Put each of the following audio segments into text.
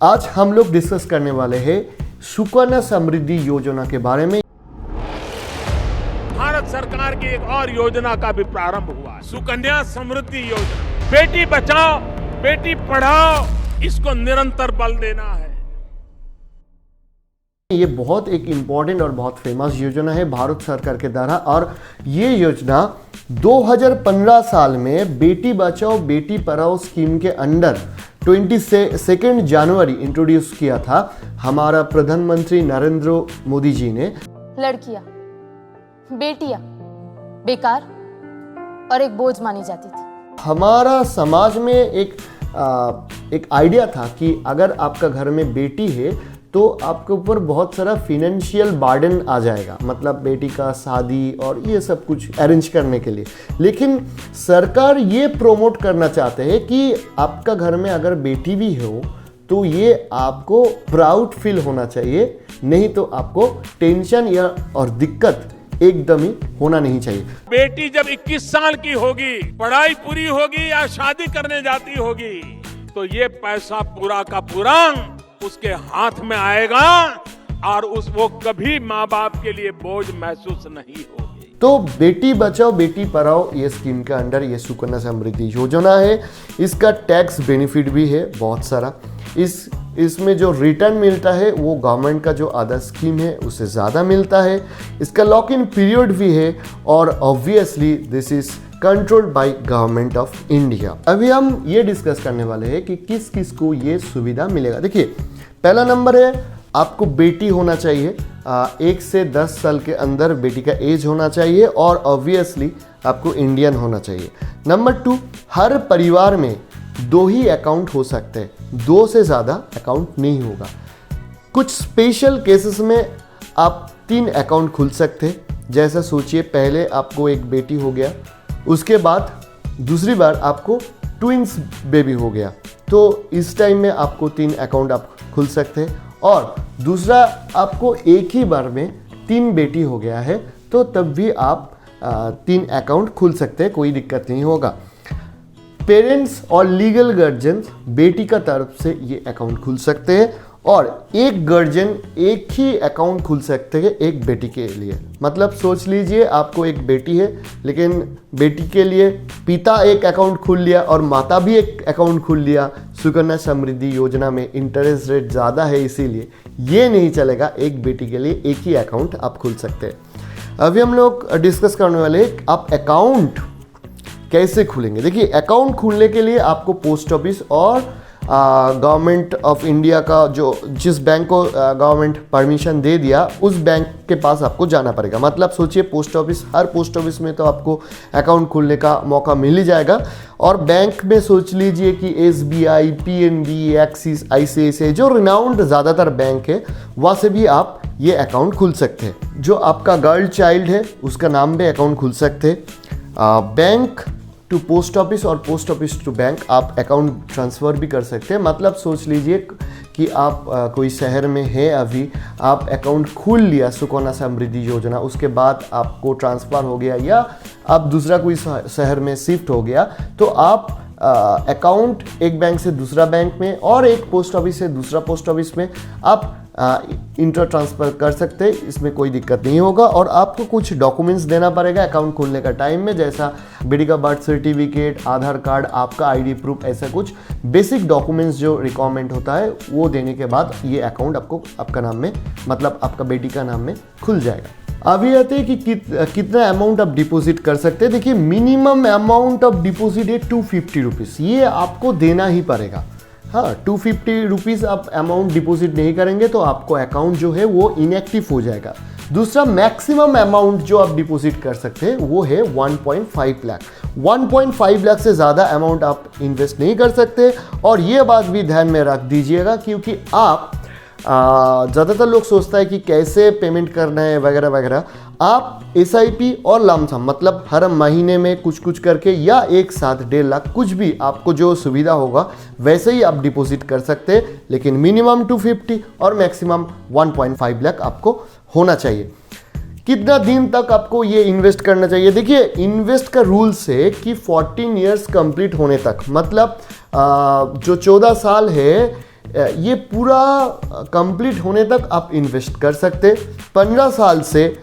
आज हम लोग डिस्कस करने वाले हैं सुकन्या समृद्धि योजना के बारे में। भारत सरकार की एक और योजना का भी प्रारंभ हुआ है, सुकन्या समृद्धि योजना। बेटी बचाओ बेटी पढ़ाओ, इसको निरंतर बल देना है। ये बहुत एक इम्पॉर्टेंट और बहुत फेमस योजना है भारत सरकार के द्वारा, और ये योजना 2015 साल में बेटी बचाओ बेटी पढ़ाओ स्कीम के अंडर 22 जनवरी इंट्रोड्यूस किया था हमारा प्रधानमंत्री नरेंद्र मोदी जी ने। लड़कियां, बेटियां बेकार और एक बोझ मानी जाती थी। हमारा समाज में एक आइडिया था कि अगर आपका घर में बेटी है तो आपके ऊपर बहुत सारा फिनेंशियल बर्डन आ जाएगा, मतलब बेटी का शादी और ये सब कुछ अरेंज करने के लिए। लेकिन सरकार ये प्रमोट करना चाहते हैं कि आपका घर में अगर बेटी भी हो तो ये आपको प्राउड फील होना चाहिए, नहीं तो आपको टेंशन या और दिक्कत एकदम ही होना नहीं चाहिए। बेटी जब 21 साल की होगी, पढ़ाई पूरी होगी या शादी करने जाती होगी, तो ये पैसा पूरा का पूरा उसके हाथ में आएगा और वो कभी माँ बाप के लिए बोझ महसूस नहीं होगी। तो बेटी बचाओ बेटी पढ़ाओ ये स्कीम के अंडर ये सुकन्या समृद्धि योजना है। इसका टैक्स बेनिफिट भी है बहुत सारा। इसमें जो रिटर्न मिलता है वो गवर्नमेंट का जो अदर स्कीम है उससे ज़्यादा मिलता है। इसका लॉक इन पीरियड भी है और obviously this is controlled by government of India. अभी हम ये डिस्कस करने वाले हैं कि किस किस को ये सुविधा मिलेगा। देखिए, पहला नंबर है आपको बेटी होना चाहिए, 1 से 10 साल के अंदर बेटी का एज होना चाहिए और ऑब्वियसली आपको इंडियन होना चाहिए। नंबर 2, हर परिवार में 2 ही अकाउंट हो सकते हैं, 2 से ज़्यादा अकाउंट नहीं होगा। कुछ स्पेशल केसेस में आप 3 अकाउंट खुल सकते हैं। जैसा सोचिए, पहले आपको एक बेटी हो गया, उसके बाद दूसरी बार आपको ट्विंस बेबी हो गया, तो इस टाइम में आपको 3 अकाउंट आप खुल सकते हैं। और दूसरा, आपको एक ही बार में 3 बेटी हो गया है तो तब भी आप 3 अकाउंट खुल सकते हैं, कोई दिक्कत नहीं होगा। पेरेंट्स और लीगल गार्जियंस बेटी का तरफ से ये अकाउंट खुल सकते हैं और एक गार्जियन एक ही अकाउंट खुल सकते हैं एक बेटी के लिए। मतलब सोच लीजिए, आपको एक बेटी है लेकिन बेटी के लिए पिता एक अकाउंट खोल लिया और माता भी एक अकाउंट खोल लिया। सुकन्या समृद्धि योजना में इंटरेस्ट रेट ज़्यादा है, इसीलिए ये नहीं चलेगा। एक बेटी के लिए एक ही अकाउंट आप खोल सकते हैं। अभी हम लोग डिस्कस करने वाले हैं आप अकाउंट कैसे खुलेंगे। देखिए, अकाउंट खोलने के लिए आपको पोस्ट ऑफिस और गवर्नमेंट ऑफ इंडिया का जिस बैंक को गवर्नमेंट परमिशन दे दिया उस बैंक के पास आपको जाना पड़ेगा। मतलब सोचिए, पोस्ट ऑफिस, हर पोस्ट ऑफिस में तो आपको अकाउंट खोलने का मौका मिल ही जाएगा। और बैंक में सोच लीजिए कि SBI, PNB, एक्सिस, ICICI जो रिनाउंड ज़्यादातर बैंक है, वहाँ से भी आप ये अकाउंट खुल सकते हैं। जो आपका गर्ल चाइल्ड है उसका नाम पे अकाउंट खुल सकते हैं। बैंक टू पोस्ट ऑफिस और पोस्ट ऑफिस टू बैंक आप अकाउंट ट्रांसफ़र भी कर सकते हैं। मतलब सोच लीजिए कि आप कोई शहर में है, अभी आप अकाउंट खोल लिया सुकन्या समृद्धि योजना, उसके बाद आपको ट्रांसफ़र हो गया या आप दूसरा कोई शहर में शिफ्ट हो गया, तो आप अकाउंट एक बैंक से दूसरा बैंक में और एक पोस्ट ऑफिस से दूसरा पोस्ट ऑफिस में आप इंटर ट्रांसफ़र कर सकते हैं। इसमें कोई दिक्कत नहीं होगा। और आपको कुछ डॉक्यूमेंट्स देना पड़ेगा अकाउंट खोलने का टाइम में, जैसा बेटी का बर्थ सर्टिफिकेट, आधार कार्ड, आपका ID प्रूफ, ऐसा कुछ बेसिक डॉक्यूमेंट्स जो रिक्वायरमेंट होता है वो देने के बाद ये अकाउंट आपको आपका नाम में, मतलब आपका बेटी का नाम में खुल जाएगा। अभी आते हैं कि कितना अमाउंट आप डिपॉजिट कर सकते हैं। देखिए, मिनिमम अमाउंट ऑफ डिपॉजिट है 250 रुपीज़, ये आपको देना ही पड़ेगा। हाँ, 250 रुपीज़ आप अमाउंट डिपॉजिट नहीं करेंगे तो आपको अकाउंट जो है वो इनएक्टिव हो जाएगा। दूसरा, मैक्सिमम अमाउंट जो आप डिपॉजिट कर सकते हैं वो है 1.5 लाख। 1.5 लाख से ज़्यादा अमाउंट आप इन्वेस्ट नहीं कर सकते। और ये बात भी ध्यान में रख दीजिएगा, क्योंकि आप ज़्यादातर लोग सोचता है कि कैसे पेमेंट करना है वगैरह वगैरह। आप SIP और लमसम, मतलब हर महीने में कुछ कुछ करके या एक साथ 1.5 लाख, कुछ भी आपको जो सुविधा होगा वैसे ही आप डिपॉजिट कर सकते हैं। लेकिन मिनिमम 250 और मैक्सिमम 1.5 लाख आपको होना चाहिए। कितना दिन तक आपको ये इन्वेस्ट करना चाहिए? देखिए, इन्वेस्ट का रूल्स है कि 14 ईयर्स कंप्लीट होने तक, मतलब जो 14 साल है ये पूरा कंप्लीट होने तक आप इन्वेस्ट कर सकते। 15 साल से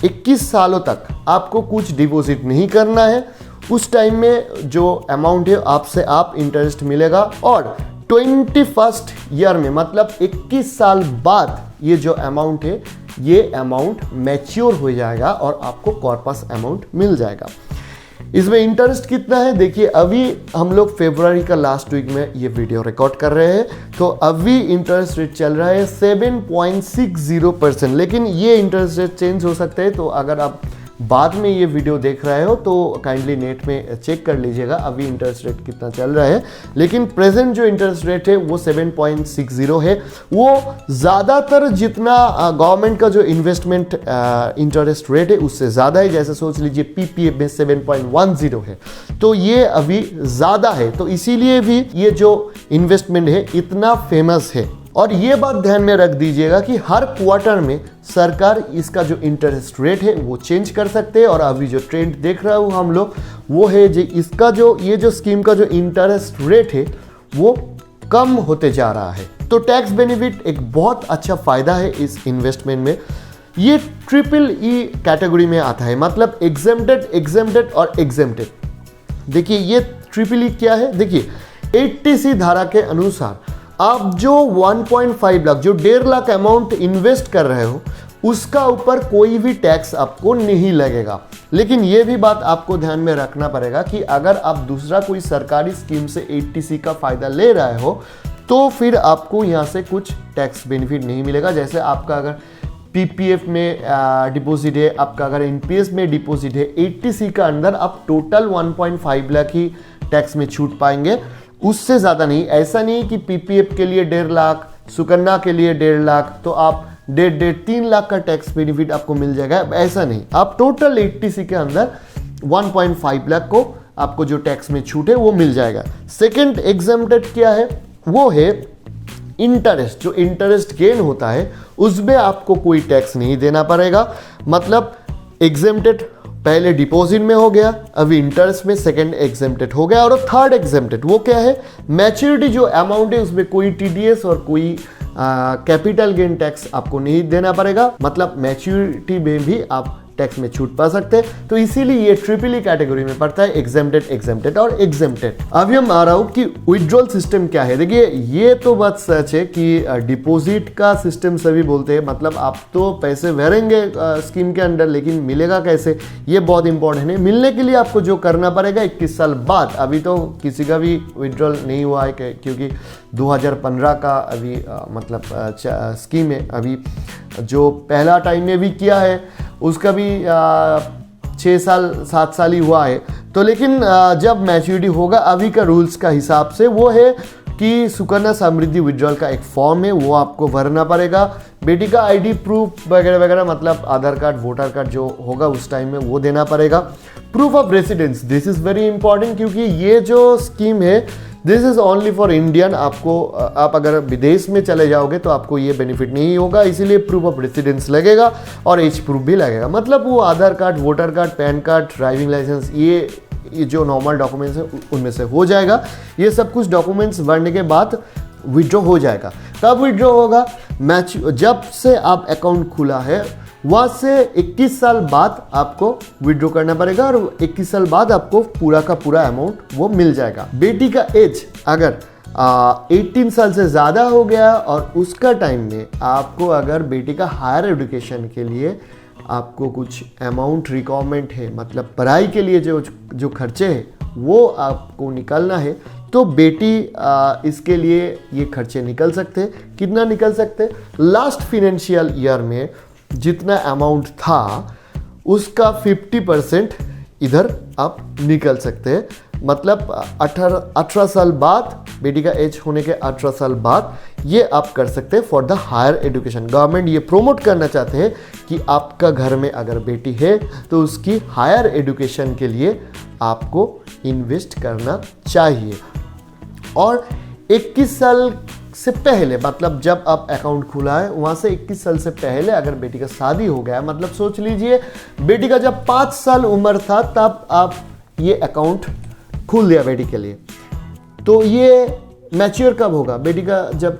21 सालों तक आपको कुछ डिपॉजिट नहीं करना है। उस टाइम में जो अमाउंट है आपसे आप इंटरेस्ट मिलेगा, और 21st ईयर में मतलब 21 साल बाद ये जो अमाउंट है ये अमाउंट मैच्योर हो जाएगा और आपको कॉर्पस अमाउंट मिल जाएगा। इसमें इंटरेस्ट कितना है देखिए, अभी हम लोग फरवरी का लास्ट वीक में ये वीडियो रिकॉर्ड कर रहे हैं, तो अभी इंटरेस्ट रेट चल रहा है 7.60%। लेकिन ये इंटरेस्ट रेट चेंज हो सकता है, तो अगर आप बाद में ये वीडियो देख रहे हो तो काइंडली नेट में चेक कर लीजिएगा अभी इंटरेस्ट रेट कितना चल रहा है। लेकिन प्रेजेंट जो इंटरेस्ट रेट है वो 7.60 है। वो ज़्यादातर जितना गवर्नमेंट का जो इन्वेस्टमेंट इंटरेस्ट रेट है उससे ज़्यादा है। जैसे सोच लीजिए पीपीएफ में 7.10 है, तो ये अभी ज़्यादा है, तो इसीलिए भी ये जो इन्वेस्टमेंट है इतना फेमस है। और ये बात ध्यान में रख दीजिएगा कि हर क्वार्टर में सरकार इसका जो इंटरेस्ट रेट है वो चेंज कर सकते हैं। और अभी जो ट्रेंड देख रहे हो हम लोग वो है जो इसका जो ये जो स्कीम का जो इंटरेस्ट रेट है वो कम होते जा रहा है। तो टैक्स बेनिफिट एक बहुत अच्छा फायदा है इस इन्वेस्टमेंट में। ये EEE कैटेगरी में आता है, मतलब एग्जेम्प्टेड और एग्जेम्प्टेड। देखिए ये EEE क्या है, देखिए 80C धारा के अनुसार आप जो 1.5 लाख जो 1.5 लाख अमाउंट इन्वेस्ट कर रहे हो उसका ऊपर कोई भी टैक्स आपको नहीं लगेगा। लेकिन ये भी बात आपको ध्यान में रखना पड़ेगा कि अगर आप दूसरा कोई सरकारी स्कीम से 80C का फायदा ले रहे हो तो फिर आपको यहाँ से कुछ टैक्स बेनिफिट नहीं मिलेगा। जैसे आपका अगर पीपीएफ में डिपॉजिट है, आपका अगर एनपीएस में डिपॉजिट है, 80C का अंदर आप टोटल 1.5 लाख ही टैक्स में छूट पाएंगे, उससे ज़्यादा नहीं। ऐसा नहीं कि पीपीएफ के लिए 1.5 लाख, सुकन्या के लिए 1.5 लाख, तो आप 3 लाख का टैक्स बेनिफिट आपको मिल जाएगा, ऐसा नहीं। आप टोटल 80C के अंदर 1.5 लाख को आपको जो टैक्स में छूट है वो मिल जाएगा। सेकंड एग्जेम्प्टेड क्या है, वो है इंटरेस्ट। जो इंटरेस्ट गेन होता है उसमें आपको कोई टैक्स नहीं देना पड़ेगा। मतलब एग्जेम्प्टेड पहले डिपॉजिट में हो गया, अभी इंटरेस्ट में सेकंड एग्जेम्प्टेड हो गया। और थर्ड एग्जेम्प्टेड वो क्या है, मैच्योरिटी जो अमाउंट है उसमें कोई टीडीएस और कोई कैपिटल गेन टैक्स आपको नहीं देना पड़ेगा। मतलब मैच्योरिटी में भी आप टैक्स में छूट पा सकते हैं। तो इसीलिए ये EEE कैटेगरी में पड़ता है, एग्जेम्प्टेड और एग्जेम्प्टेड। अभी हम आ रहा हूं कि विड्रॉल सिस्टम क्या है। देखिए ये तो बात सच है कि डिपॉजिट का सिस्टम सभी बोलते हैं, मतलब आप तो पैसे भरेंगे स्कीम के अंदर, लेकिन मिलेगा कैसे, ये बहुत इंपॉर्टेंट है। मिलने के लिए आपको जो करना पड़ेगा 21 साल बाद, अभी तो किसी का भी विड्रॉल नहीं हुआ है क्योंकि 2015 का अभी मतलब स्कीम है। अभी जो पहला टाइम में भी किया है उसका भी 6 साल 7 साल ही हुआ है। तो लेकिन जब मैच्योरिटी होगा अभी का रूल्स का हिसाब से वो है कि सुकन्या समृद्धि विड्रॉल का एक फॉर्म है, वो आपको भरना पड़ेगा। बेटी का आईडी प्रूफ वगैरह वगैरह, मतलब आधार कार्ड वोटर कार्ड जो होगा उस टाइम में वो देना पड़ेगा। Proof of residence, this is very important क्योंकि ये जो स्कीम है this is only for Indian. आपको आप अगर विदेश में चले जाओगे तो आपको ये बेनिफिट नहीं होगा, इसीलिए प्रूफ ऑफ रेसिडेंस लगेगा और एज प्रूफ भी लगेगा। मतलब वो Aadhaar card, voter card, PAN card, driving licence, ये जो नॉर्मल डॉक्यूमेंट्स है उनमें से हो जाएगा। ये सब कुछ डॉक्यूमेंट्स भरने के बाद विड्रॉ हो जाएगा। कब विड्रॉ होगा, जब से आप अकाउंट खुला है वहाँ से 21 साल बाद आपको विड्रॉ करना पड़ेगा और 21 साल बाद आपको पूरा का पूरा अमाउंट वो मिल जाएगा। बेटी का एज अगर 18 साल से ज़्यादा हो गया और उसका टाइम में आपको अगर बेटी का हायर एजुकेशन के लिए आपको कुछ अमाउंट रिक्वायरमेंट है, मतलब पढ़ाई के लिए जो खर्चे हैं वो आपको निकालना है, तो बेटी इसके लिए ये खर्चे निकल सकते हैं। कितना निकल सकते हैं, लास्ट फाइनेंशियल ईयर में जितना अमाउंट था उसका 50% इधर आप निकल सकते हैं। मतलब 18 साल बाद, बेटी का एज होने के 18 साल बाद ये आप कर सकते हैं for the higher education. Government ये प्रोमोट करना चाहते हैं कि आपका घर में अगर बेटी है तो उसकी हायर एजुकेशन के लिए आपको इन्वेस्ट करना चाहिए। और 21 साल से पहले, मतलब जब आप अकाउंट खुला है वहाँ से 21 साल से पहले अगर बेटी का शादी हो गया, मतलब सोच लीजिए बेटी का जब 5 साल उम्र था तब आप ये अकाउंट खोल दिया बेटी के लिए, तो ये मैच्योर कब होगा, बेटी का जब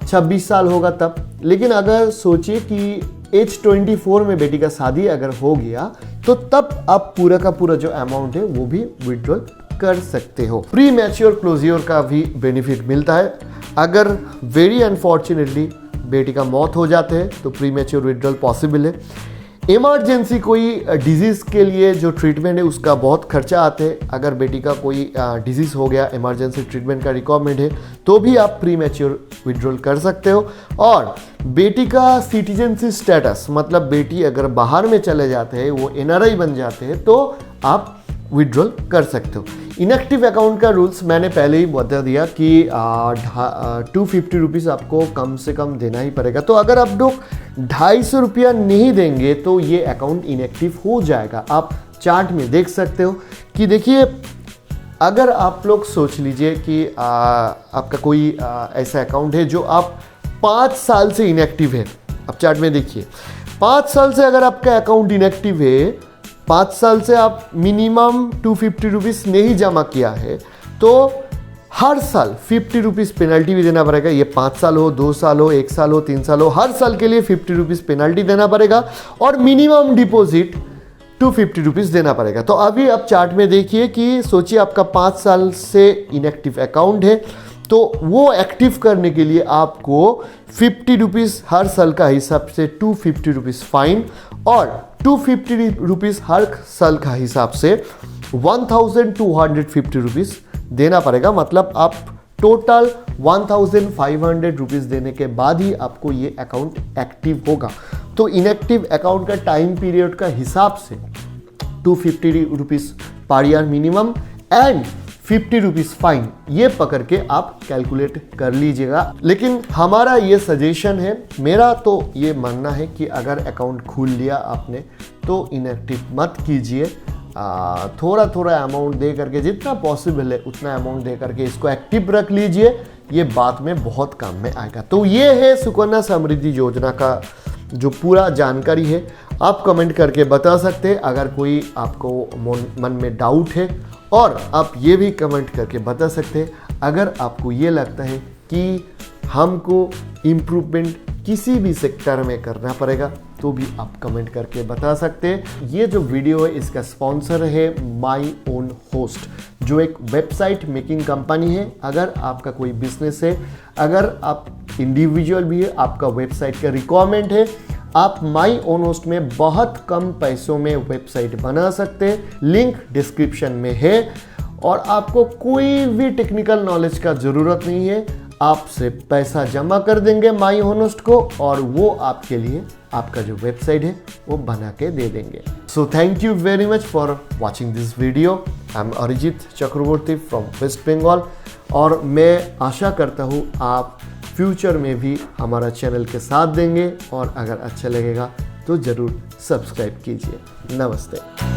26 साल होगा तब। लेकिन अगर सोचिए कि एज 24 में बेटी का शादी अगर हो गया तो तब आप पूरा का पूरा जो अमाउंट है वो भी विड्रॉल कर सकते हो। प्री मैच्योर क्लोजियर का भी बेनिफिट मिलता है। अगर वेरी अनफॉर्चुनेटली बेटी का मौत हो जाते हैं तो प्री मैच्योर विड्रॉल पॉसिबल है। इमरजेंसी कोई डिजीज़ के लिए जो ट्रीटमेंट है उसका बहुत खर्चा आते हैं। अगर बेटी का कोई डिजीज़ हो गया, इमरजेंसी ट्रीटमेंट का रिक्वायरमेंट है तो भी आप प्री मैच्योर विड्रॉल कर सकते हो। और बेटी का सिटीजनशिप स्टेटस, मतलब बेटी अगर बाहर में चले जाते हैं, वो NRI बन जाते हैं, तो आप विड्रॉल कर सकते हो। इनएक्टिव अकाउंट का रूल्स मैंने पहले ही बता दिया कि 250 रुपीज़ आपको कम से कम देना ही पड़ेगा। तो अगर आप लोग 250 रुपया नहीं देंगे तो ये अकाउंट इनएक्टिव हो जाएगा। आप चार्ट में देख सकते हो कि देखिए, अगर आप लोग सोच लीजिए कि आपका कोई ऐसा अकाउंट है जो आप 5 साल से इनएक्टिव है। आप चार्ट में देखिए, 5 साल से अगर आपका अकाउंट इनएक्टिव है, 5 साल से आप मिनिमम 250 रुपीज़ नहीं जमा किया है, तो हर साल 50 रुपीज़ पेनल्टी भी देना पड़ेगा। ये 5 साल हो, 2 साल हो, 1 साल हो, 3 साल हो, हर साल के लिए 50 रुपीज़ पेनल्टी देना पड़ेगा और मिनिमम डिपॉजिट 250 रुपीज़ देना पड़ेगा। तो अभी आप चार्ट में देखिए कि सोचिए आपका 5 साल से इनएक्टिव अकाउंट है, तो वो एक्टिव करने के लिए आपको 50 रुपीज़ हर साल का हिसाब से 250 रुपीज़ फाइन और 250 रुपीज़ हर साल का हिसाब से 1250 रुपीज़ देना पड़ेगा। मतलब आप टोटल 1500 रुपीज़ देने के बाद ही आपको ये अकाउंट एक्टिव होगा। तो इनएक्टिव अकाउंट का टाइम पीरियड का हिसाब से 250 rupees per year minimum and 50 rupees fine, ये पकड़ के आप कैलकुलेट कर लीजिएगा। लेकिन हमारा ये सजेशन है, मेरा तो ये मानना है कि अगर अकाउंट खोल लिया आपने तो इनएक्टिव मत कीजिए। थोड़ा थोड़ा अमाउंट दे करके, जितना पॉसिबल है उतना अमाउंट दे करके इसको एक्टिव रख लीजिए, ये बाद में बहुत काम में आएगा। तो ये है सुकन्या समृद्धि योजना का जो पूरा जानकारी है। आप कमेंट करके बता सकते हैं अगर कोई आपको मन में डाउट है, और आप ये भी कमेंट करके बता सकते हैं अगर आपको ये लगता है कि हमको इम्प्रूवमेंट किसी भी सेक्टर में करना पड़ेगा, तो भी आप कमेंट करके बता सकते हैं। ये जो वीडियो है इसका स्पॉन्सर है माई ओन होस्ट, जो एक वेबसाइट मेकिंग कंपनी है। अगर आपका कोई बिजनेस है, अगर आप इंडिविजुअल भी है, आपका वेबसाइट का रिक्वायरमेंट है, आप माई ओन होस्ट में बहुत कम पैसों में वेबसाइट बना सकते हैं। लिंक डिस्क्रिप्शन में है और आपको कोई भी टेक्निकल नॉलेज का ज़रूरत नहीं है। आप सिर्फ पैसा जमा कर देंगे माई ओन होस्ट को और वो आपके लिए आपका जो वेबसाइट है वो बना के दे देंगे। So thank you very much for watching this video. I am Arijit Chakraborty from West Bengal और मैं आशा करता हूँ आप फ्यूचर में भी हमारा चैनल के साथ देंगे और अगर अच्छा लगेगा तो ज़रूर सब्सक्राइब कीजिए। नमस्ते।